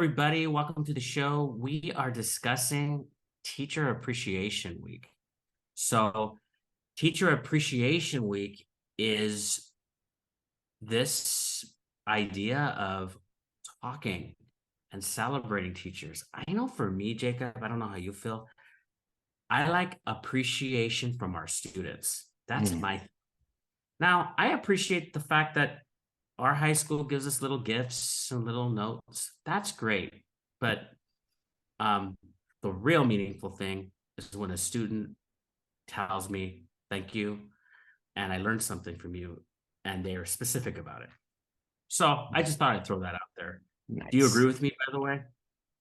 everybody. Welcome to the show. We are discussing Teacher Appreciation Week. So, Teacher Appreciation Week is this idea of talking and celebrating teachers. I know for me, Jacob, I don't know how you feel. I like appreciation from our students. That's Mm. my now, I appreciate the fact that our high school gives us little gifts and little notes. That's great. But um, the real meaningful thing is when a student tells me, thank you, and I learned something from you, and they are specific about it. So I just thought I'd throw that out there. Do you agree Nice. with me, by the way?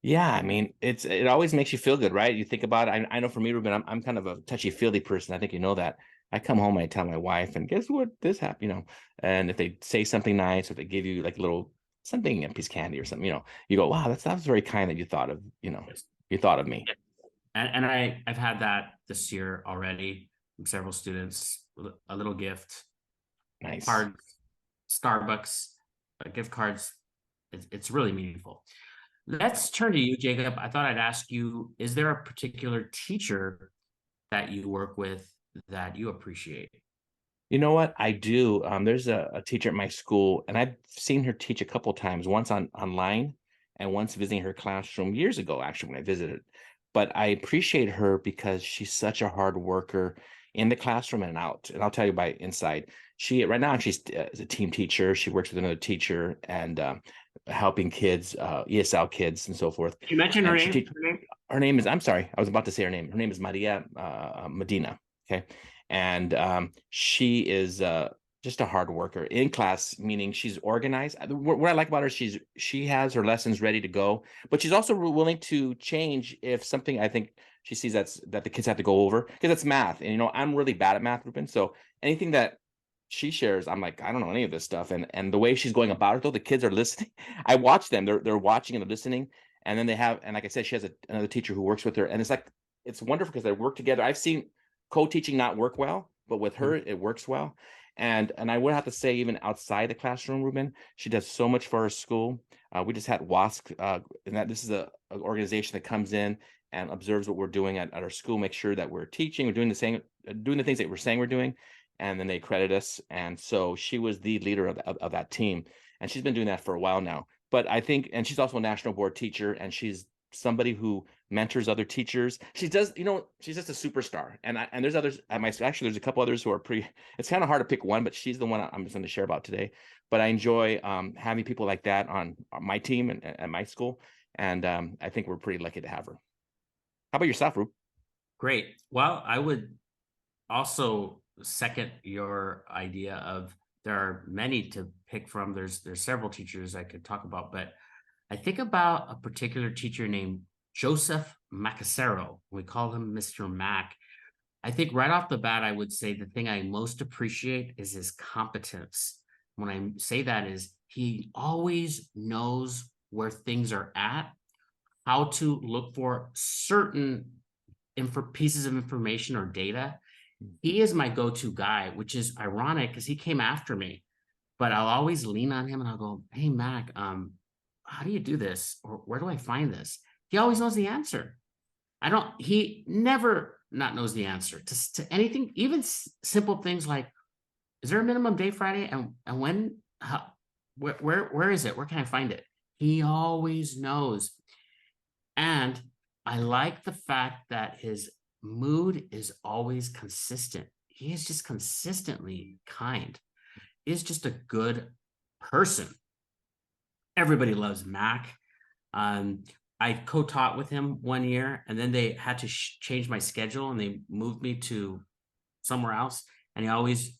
Yeah, I mean, it always makes you feel good, right? You think about it. I know for me, Ruben, I'm kind of a touchy-feely person. I think you know that. I come home, I tell my wife, and guess what? This happened, And if they say something nice, or they give you like a little something, a piece of candy or something, you go, wow, that was very kind that you thought of, Yes. you thought of me. Yeah. And I've had that this year already from several students. A little gift, Nice. cards, Starbucks, gift cards. It's really meaningful. Let's turn to you, Jacob. I thought I'd ask you, is there a particular teacher that you work with that you appreciate? You know what? I do. There's a teacher at my school, and I've seen her teach a couple times, once online and once visiting her classroom years ago, actually, when I visited. But I appreciate her because she's such a hard worker in the classroom and out. And I'll tell you by inside. She right now she's a team teacher. She works with another teacher and helping kids, ESL kids, and so forth. You mentioned her And name. Her name? her name is, I'm sorry, I was about to say her name. Her name is Maria Medina. Okay. And she is just a hard worker in class, meaning she's organized. What I like about her, she has her lessons ready to go, but she's also willing to change if something I think she sees that the kids have to go over, because it's math. And I'm really bad at math, Ruben. So anything that she shares, I'm like, I don't know any of this stuff. And the way she's going about it, though, the kids are listening. I watch them. They're watching and they're listening. And then and like I said, she has another teacher who works with her, and it's wonderful because they work together. I've seen co-teaching not work well, but with her it works well. And I would have to say, even outside the classroom, Ruben, she does so much for our school. We just had WASC, and that this is an organization that comes in and observes what we're doing at our school, make sure that we're teaching, we're doing the things that we're saying we're doing, and then they credit us. And so she was the leader of that team, and she's been doing that for a while now. But I think, and she's also a national board teacher, and she's somebody who mentors other teachers. She does, she's just a superstar. And there's others at there's a couple others who are pretty. It's kind of hard to pick one, but she's the one I'm just going to share about today. But I enjoy having people like that on my team and at my school, and I think we're pretty lucky to have her. How about yourself, Rube? Great. Well, I would also second your idea of there are many to pick from. There's several teachers I could talk about, but I think about a particular teacher named Joseph Macasero. We call him Mr. Mac. I think right off the bat, I would say the thing I most appreciate is his competence. When I say that is he always knows where things are at, how to look for certain pieces of information or data. He is my go-to guy, which is ironic because he came after me, but I'll always lean on him and I'll go, hey, Mac, how do you do this? Or where do I find this? He always knows the answer. He never not knows the answer to anything, even simple things like, is there a minimum day Friday? And when, where is it? Where can I find it? He always knows. And I like the fact that his mood is always consistent. He is just consistently kind. He is just a good person. Everybody loves Mac. Um, I co-taught with him one year, and then they had to change my schedule, and they moved me to somewhere else. And he always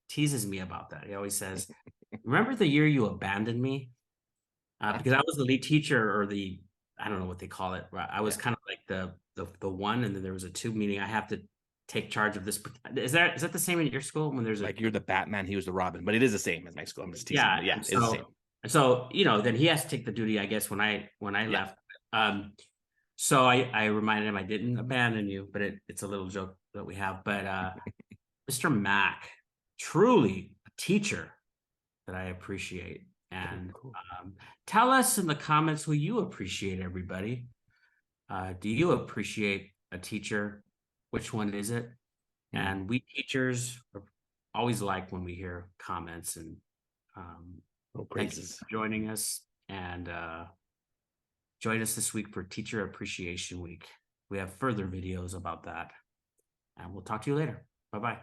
teases me about that. He always says, "Remember the year you abandoned me?" Because I was the lead teacher, or I don't know what they call it. I was Yeah. kind of like the one, and then there was a two, meaning I have to take charge of this. Is that the same in your school when there's a Like you're the Batman, he was the Robin, but it is the same as my school. I'm just teasing, yeah, but yeah, and it's the same. so then he has to take the duty, I guess, when I Yeah. left. Um, so I reminded him I didn't abandon you, but it's a little joke that we have. But Mr. Mack, truly a teacher that I appreciate. And Cool. tell us in the comments who you appreciate, everybody. Do you appreciate a teacher? Which one is it? And we teachers always like when we hear comments, and Oh, thank you praises. for joining us, and join us this week for Teacher Appreciation Week. We have further videos about that, and we'll talk to you later. Bye-bye.